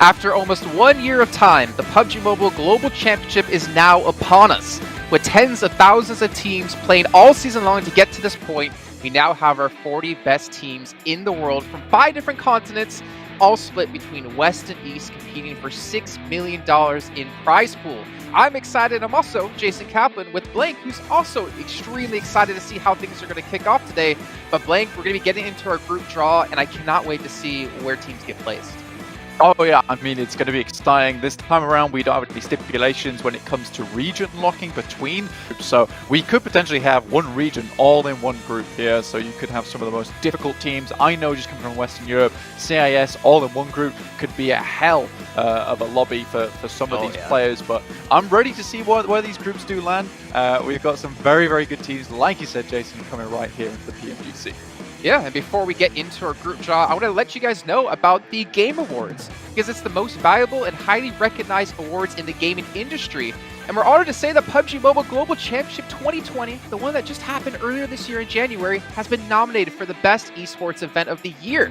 After almost 1 year of time, the PUBG Mobile Global Championship is now upon us. With tens of thousands of teams playing all season long to get to this point, we now have our 40 best teams in the world from 5 different continents, all split between West and East, competing for $6 million in prize pool. I'm excited. I'm also Jason Kaplan with Blank, who's also extremely excited to see how things are going to kick off today. But Blank, we're going to be getting into our group draw, and I cannot wait to see where teams get placed. Oh yeah, I mean, it's going to be exciting. This time around, we don't have any stipulations when it comes to region locking between groups. So we could potentially have one region all in one group here. So you could have some of the most difficult teams. I know just coming from Western Europe, CIS all in one group could be a hell of a lobby for some of these players. But I'm ready to see where these groups do land. We've got some very, very good teams, like you said, Jason, coming right here into the PMGC. Yeah, and before we get into our group draw, I want to let you guys know about the Game Awards, because it's the most valuable and highly recognized awards in the gaming industry. And we're honored to say that PUBG Mobile Global Championship 2020, the one that just happened earlier this year in January, has been nominated for the best esports event of the year.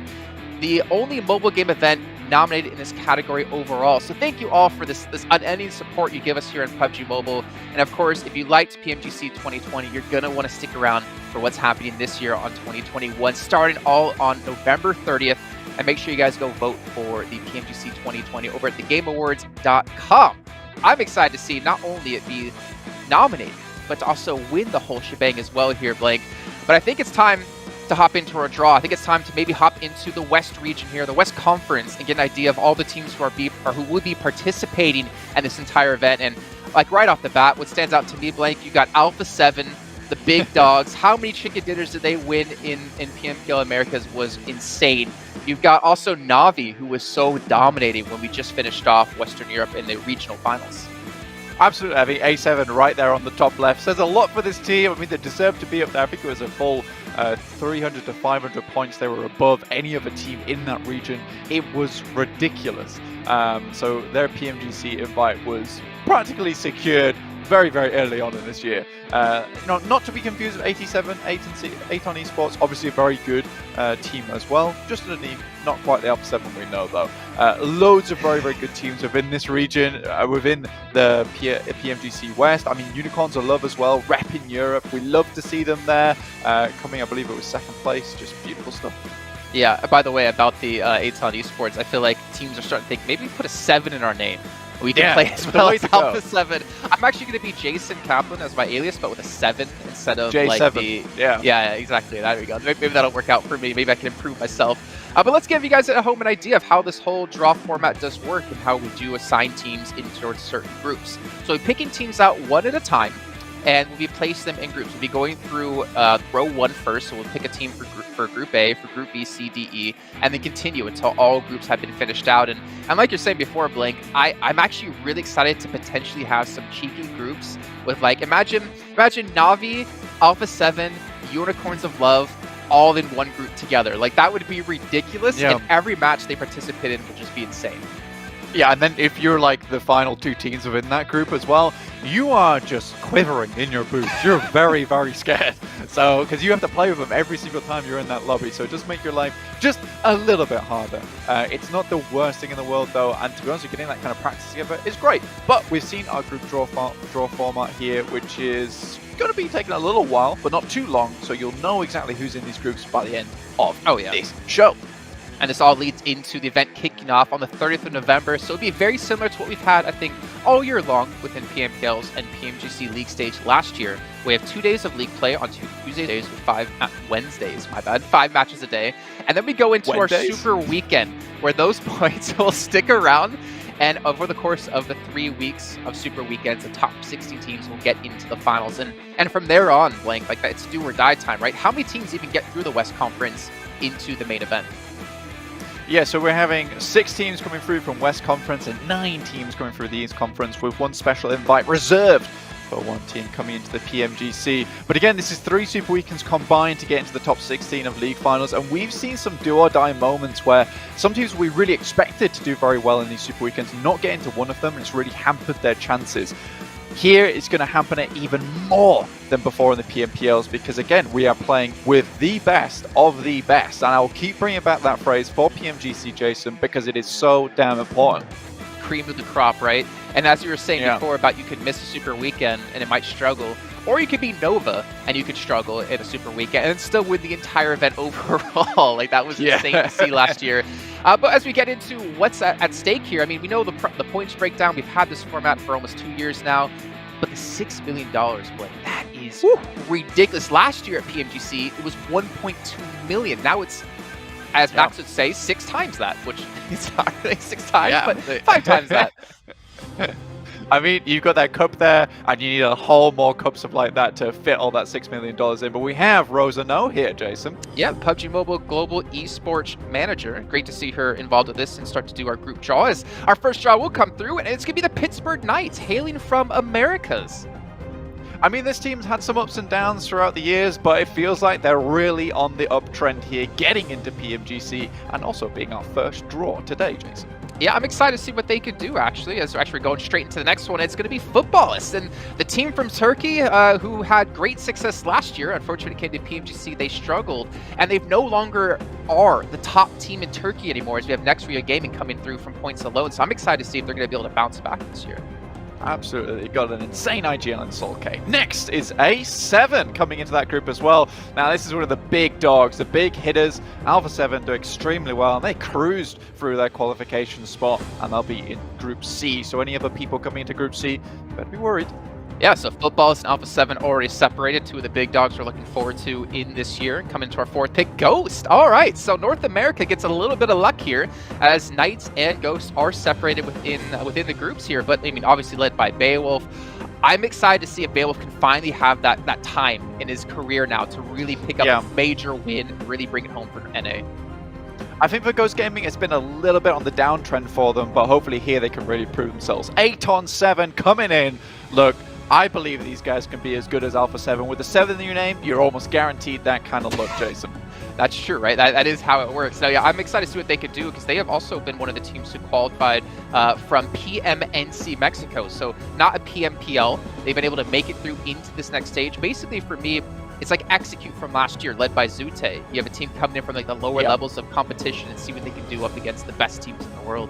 The only mobile game event nominated in this category overall. So thank you all for this unending support you give us here on PUBG Mobile. And of course, if you liked PMGC 2020, you're going to want to stick around for what's happening this year on 2021, starting all on November 30th. And make sure you guys go vote for the PMGC 2020 over at thegameawards.com. I'm excited to see not only it be nominated, but to also win the whole shebang as well here, Blake. But I think it's time to hop into our draw. I think it's time to maybe hop into the West region here, the West Conference, and get an idea of all the teams who will be participating in this entire event. And like right off the bat, what stands out to me, Blank, you got Alpha 7, the big dogs. How many chicken dinners did they win in PMPL Americas was insane. You've got also Navi, who was so dominating when we just finished off Western Europe in the regional finals. Absolutely. I mean, A7 right there on the top left says a lot for this team. I mean, they deserve to be up there. I think it was a full 300 to 500 points. They were above any other team in that region. It was ridiculous. So their PMGC invite was practically secured very, very early on in this year. Not to be confused with 87, 8 on Esports, obviously a very good team as well. Just underneath, not quite the Alpha 7 we know though. Loads of very, very good teams within this region, within the PMGC West. I mean, Unicorns are love as well, repping Europe. We love to see them there. Coming, I believe it was 2nd place, just beautiful stuff. Yeah, by the way, about the 8 on Esports, I feel like teams are starting to think, maybe put a 7 in our name. We did play as well as Alpha 7. I'm actually going to be Jason Kaplan as my alias, but with a 7 instead of J7. Like the... Yeah, exactly. There we go. Maybe that'll work out for me. Maybe I can improve myself. But let's give you guys at home an idea of how this whole draw format does work and how we do assign teams into certain groups. So we're picking teams out one at a time, and we'll be placing them in groups. We'll be going through row 1 first, so we'll pick a team for Group A, for Group B, C, D, E, and then continue until all groups have been finished out. And like you're saying before, Blink, I'm actually really excited to potentially have some cheeky groups with, like, imagine Navi, Alpha 7, Unicorns of Love, all in one group together. Like, that would be ridiculous, and every match they participate in would just be insane. Yeah, and then if you're like the final 2 teams within that group as well, you are just quivering in your boots. You're very, very scared. So, because you have to play with them every single time you're in that lobby. So it does make your life just a little bit harder. It's not the worst thing in the world though. And to be honest, getting that kind of practice together is great. But we've seen our group draw format here, which is going to be taking a little while, but not too long. So you'll know exactly who's in these groups by the end of this show. And this all leads into the event kicking off on the 30th of November. So it'll be very similar to what we've had, I think, all year long within PMPLs and PMGC League stage last year. We have 2 days of league play on Tuesdays with 5 matches a day. And then we go into our super weekend, where those points will stick around. And over the course of the 3 weeks of super weekends, the top 16 teams will get into the finals. And from there on, Blank, like, it's do or die time, right? How many teams even get through the West Conference into the main event? Yeah, so we're having 6 teams coming through from West Conference and 9 teams coming through the East Conference, with 1 special invite reserved for 1 team coming into the PMGC. But again, this is 3 super weekends combined to get into the top 16 of league finals, and we've seen some do or die moments where some teams we really expected to do very well in these super weekends not get into one of them, and it's really hampered their chances. Here it's going to happen even more than before in the PMPLs because, again, we are playing with the best of the best. And I'll keep bringing back that phrase for PMGC, Jason, because it is so damn important. Cream of the crop, right? And as you were saying before about you could miss a super weekend and it might struggle, or you could be Nova and you could struggle in a super weekend and still win the entire event overall. Like, that was insane to see last year. But as we get into what's at stake here, I mean, we know the points breakdown. We've had this format for almost 2 years now. But the $6 million, boy, that is ridiculous. Last year at PMGC, it was 1.2 million. Now it's, as Max would say, 6 times that, which is not really 6 times, but 5 times that. I mean, you've got that cup there, and you need a whole more cups of like that to fit all that $6 million in. But we have Rosa No here, Jason. Yeah, PUBG Mobile Global Esports Manager. Great to see her involved with this and start to do our group draw. As our first draw will come through, and it's going to be the Pittsburgh Knights, hailing from Americas. I mean, this team's had some ups and downs throughout the years, but it feels like they're really on the uptrend here, getting into PMGC, and also being our first draw today, Jason. Yeah, I'm excited to see what they could do, actually, as we're actually going straight into the next one. It's going to be footballists, and the team from Turkey, who had great success last year, unfortunately came to PMGC, they struggled, and they've no longer are the top team in Turkey anymore, as we have Nextria Gaming coming through from points alone, so I'm excited to see if they're going to be able to bounce back this year. Absolutely, got an insane IGL and Soul K. Next is A7 coming into that group as well. Now, this is one of the big dogs, the big hitters. Alpha 7 do extremely well, and they cruised through their qualification spot, and they'll be in Group C. So any other people coming into Group C, better be worried. Yeah, so Footballists and Alpha 7 already separated. 2 of the big dogs we're looking forward to in this year. Coming to our 4th pick, Ghost. All right, so North America gets a little bit of luck here as Knights and Ghosts are separated within the groups here. But, I mean, obviously led by Beowulf. I'm excited to see if Beowulf can finally have that time in his career now to really pick up a major win and really bring it home for NA. I think for Ghost Gaming, it's been a little bit on the downtrend for them, but hopefully here they can really prove themselves. 8-on-7 coming in. Look, I believe these guys can be as good as Alpha 7. With the 7 in your name, you're almost guaranteed that kind of look, Jason. That's true, right? That is how it works. Now, yeah, I'm excited to see what they could do because they have also been one of the teams who qualified from PMNC Mexico. So not a PMPL. They've been able to make it through into this next stage. Basically, for me, it's like Execute from last year, led by Zute. You have a team coming in from like the lower levels of competition and see what they can do up against the best teams in the world.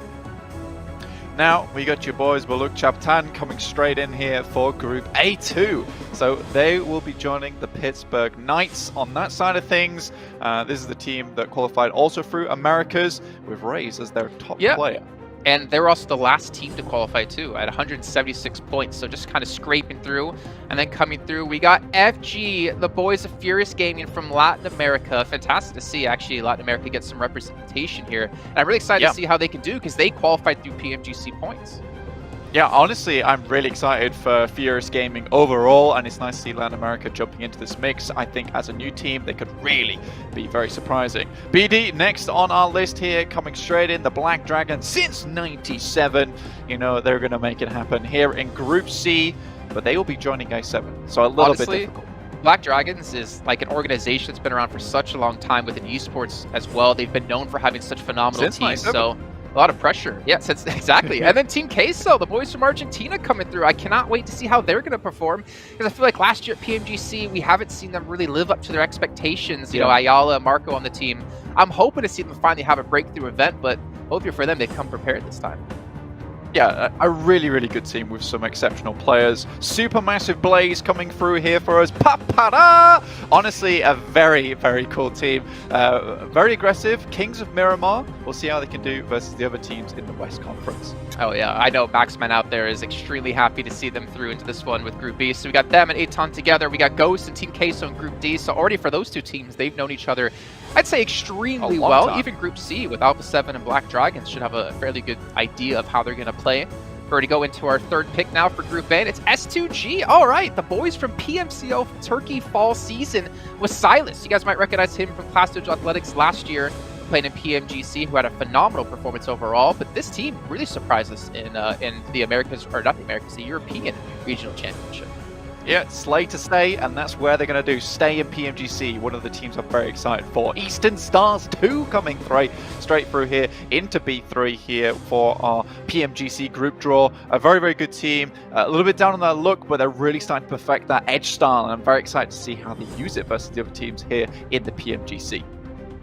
Now, we got your boys, Baluk Chaptan, coming straight in here for Group A2. So they will be joining the Pittsburgh Knights on that side of things. This is the team that qualified also through Americas, with Raze as their top player. And they were also the last team to qualify too, at 176 points. So just kind of scraping through. And then coming through, we got FG, the boys of Furious Gaming from Latin America. Fantastic to see, actually, Latin America get some representation here. And I'm really excited to see how they can do, because they qualified through PMGC points. Yeah, honestly, I'm really excited for Furious Gaming overall, and it's nice to see Latin America jumping into this mix. I think as a new team, they could really be very surprising. BD, next on our list here, coming straight in, the Black Dragon since '97. You know, they're going to make it happen here in Group C, but they will be joining A7, so a little bit difficult. Black Dragons is like an organization that's been around for such a long time within esports as well. They've been known for having such phenomenal teams, so a lot of pressure. Yeah, exactly. And then Team Queso, the boys from Argentina coming through. I cannot wait to see how they're going to perform, because I feel like last year at PMGC, we haven't seen them really live up to their expectations. You know, Ayala, Marco on the team. I'm hoping to see them finally have a breakthrough event, but hopefully for them, they've come prepared this time. Yeah, a really, really good team with some exceptional players. Supermassive Blaze coming through here for us. Papada! Honestly, a very, very cool team. Very aggressive. Kings of Miramar. We'll see how they can do versus the other teams in the West Conference. Oh, yeah. I know Maxman out there is extremely happy to see them through into this one with Group B. So we got them and Aton together. We got Ghost and Team Queso in Group D. So already for those two teams, they've known each other, I'd say, extremely well. Time. Even Group C with Alpha 7 and Black Dragons should have a fairly good idea of how they're going to play. We're going to go into our third pick now for Group A, and it's S2G. All right, the boys from PMCO Turkey fall season with Silas. You guys might recognize him from Class Digital Athletics last year, playing in PMGC, who had a phenomenal performance overall. But this team really surprised us in the Americas, or not the Americas, the European Regional Championship. Yeah, Slay to stay, and that's where they're going to do. Stay in PMGC, one of the teams I'm very excited for. Eastern Stars 2 coming straight through here into B3 here for our PMGC group draw. A very, very good team. A little bit down on their look, but they're really starting to perfect that edge style, and I'm very excited to see how they use it versus the other teams here in the PMGC.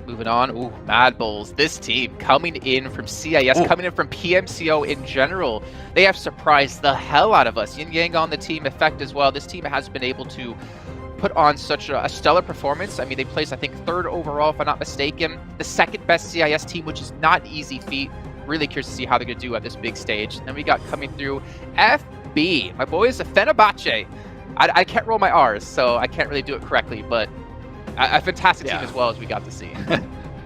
Moving on, ooh, Mad Bulls. This team coming in from CIS, coming in from PMCO in general. They have surprised the hell out of us. Yin Yang on the team effect as well. This team has been able to put on such a stellar performance. I mean, they placed, I think, 3rd overall, if I'm not mistaken. The 2nd best CIS team, which is not an easy feat. Really curious to see how they're going to do at this big stage. Then we got coming through FB. My boys, Fenerbahce. I can't roll my R's, so I can't really do it correctly, but a fantastic team as well as we got to see.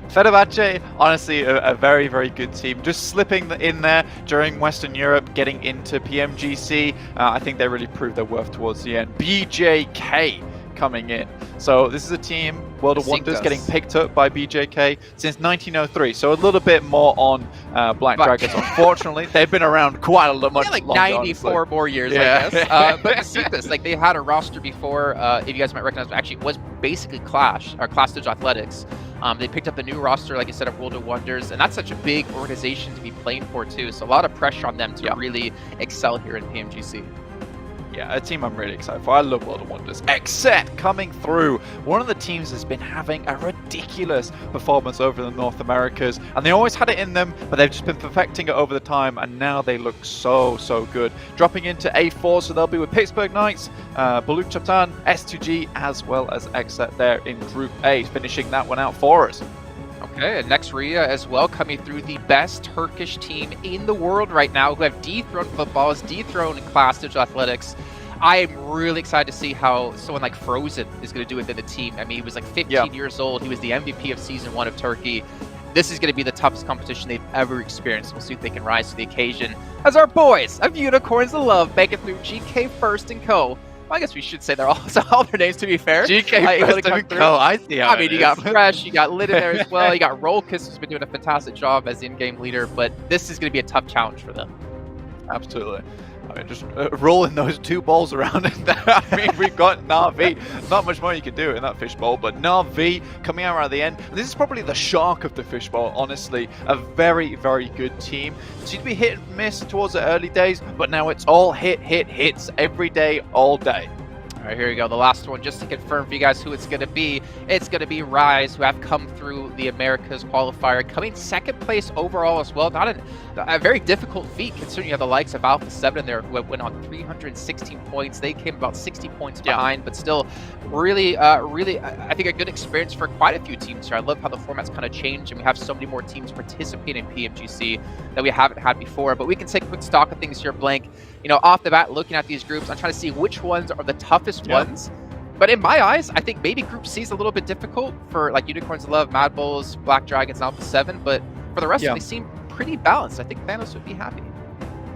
Fenerbahce, honestly, a very, very good team. Just slipping in there during Western Europe, getting into PMGC. I think they really proved their worth towards the end. BJK coming in. So this is a team, World of Wonders, getting picked up by BJK since 1903. So a little bit more on Black Dragons. Unfortunately, they've been around quite a lot much like longer, 94 honestly. more years, I guess. But Besiktas, like they had a roster before. If you guys might recognize, actually, it was basically Clash or Clash Stage Athletics. They picked up a new roster, like I said, of World of Wonders, and that's such a big organization to be playing for too. So a lot of pressure on them to really excel here in PMGC. Yeah, a team I'm really excited for. I love World of Wonders. Except coming through, one of the teams has been having a ridiculous performance over the North Americas, and they always had it in them, but they've just been perfecting it over the time, and now they look so, so good. Dropping into A4, so they'll be with Pittsburgh Knights, Baluchatan, S2G, as well as Exet there in Group A, finishing that one out for us. Okay, and next Ria as well, coming through the best Turkish team in the world right now, who have dethroned football, has dethroned Clash Digital Athletics. I am really excited to see how someone like Frozen is going to do within the team. I mean, he was like 15 years old. He was the MVP of Season 1 of Turkey. This is going to be the toughest competition they've ever experienced. We'll see if they can rise to the occasion. As our boys of Unicorns of Love make it through GK First and Co. I guess we should say they're all their names, to be fair. GK First and Co. I see how I mean, you got Fresh, you got Lid in there as well. You got Rolkis, who's been doing a fantastic job as in-game leader, but this is going to be a tough challenge for them. Absolutely. I mean, just rolling those 2 balls around in there. I mean, we've got Na'Vi. Not much more you can do in that fishbowl, but Na'Vi coming out at the end. This is probably the shark of the fishbowl, honestly. A very, very good team. Seemed to be hit and miss towards the early days, but now it's all hits every day, all day. All right, here we go. The last one, just to confirm for you guys who it's going to be. It's going to be Rise, who have come through the Americas qualifier, coming 2nd place overall as well. Not a very difficult feat, considering you have the likes of Alpha 7 in there, who went on 316 points. They came about 60 points behind, but still really, I think a good experience for quite a few teams here. I love how the format's kind of changed, and we have so many more teams participating in PMGC that we haven't had before. But we can take a quick stock of things here, Blank. You know, off the bat, looking at these groups, I'm trying to see which ones are the toughest ones. But in my eyes, I think maybe Group C is a little bit difficult for like Unicorns of Love, Mad Bulls, Black Dragons, Alpha 7. But for the rest of them, they seem pretty balanced. I think Thanos would be happy.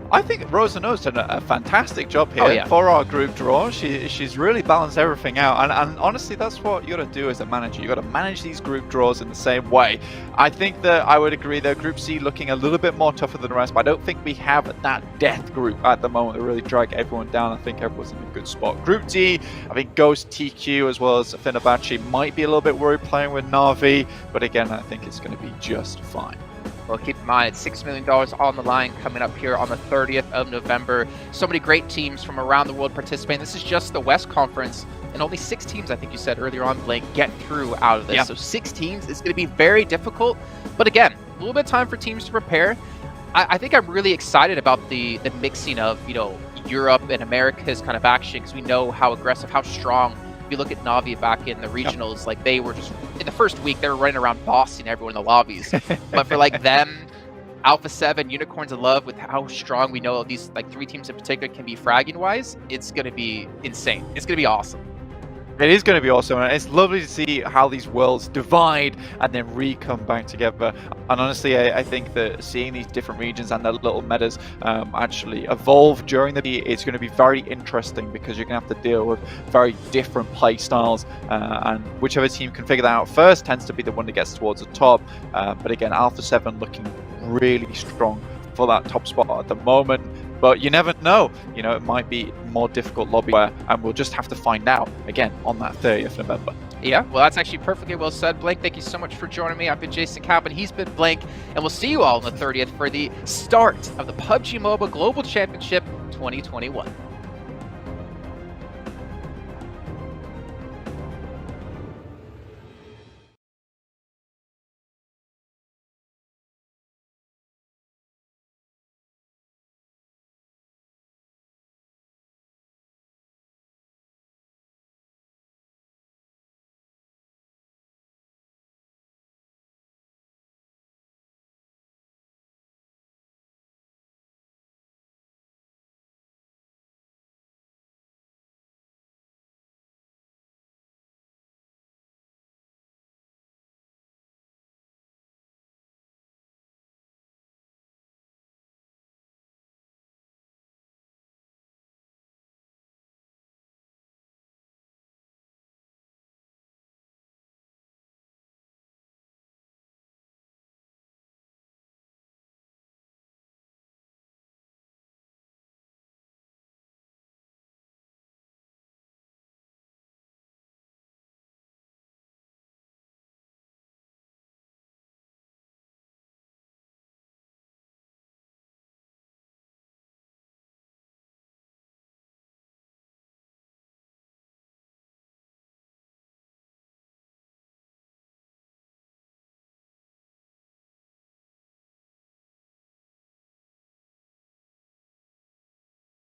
I think Rosa Nose did a fantastic job here for our group draw. She's really balanced everything out, and honestly, that's what you got to do as a manager. You got to manage these group draws in the same way. I think that I would agree that Group C looking a little bit more tougher than the rest, but I don't think we have that death group at the moment that really drag everyone down. I think everyone's in a good spot. Group D, I think Ghost, TQ, as well as Fenerbahce might be a little bit worried playing with Na'Vi, but again, I think it's going to be just fine. Well, keep in mind, it's $6 million on the line coming up here on the 30th of November. So many great teams from around the world participating. This is just the West Conference, and only 6 teams, I think you said earlier on, Blake, get through out of this. So 6 teams is going to be very difficult. But again, a little bit of time for teams to prepare. I think I'm really excited about the mixing of, you know, Europe and America's kind of action, because we know how aggressive, how strong. If you look at Na'Vi back in the regionals, like they were just, in the first week, they were running around bossing everyone in the lobbies. But for like them, Alpha 7, Unicorns of Love, with how strong we know these like 3 teams in particular can be fragging-wise, it's going to be insane. It's going to be awesome. It is going to be awesome, and it's lovely to see how these worlds divide and then come back together. And honestly, I think that seeing these different regions and their little metas actually evolve during the it's going to be very interesting, because you're going to have to deal with very different play styles, and whichever team can figure that out first tends to be the one that gets towards the top. But again, Alpha 7 looking really strong for that top spot at the moment. But you never know. You know, it might be more difficult lobby where, and we'll just have to find out again on that 30th November. Yeah, well, that's actually perfectly well said, Blake. Thank you so much for joining me. I've been Jason Calvin. He's been Blake, and we'll see you all on the 30th for the start of the PUBG Mobile Global Championship 2021.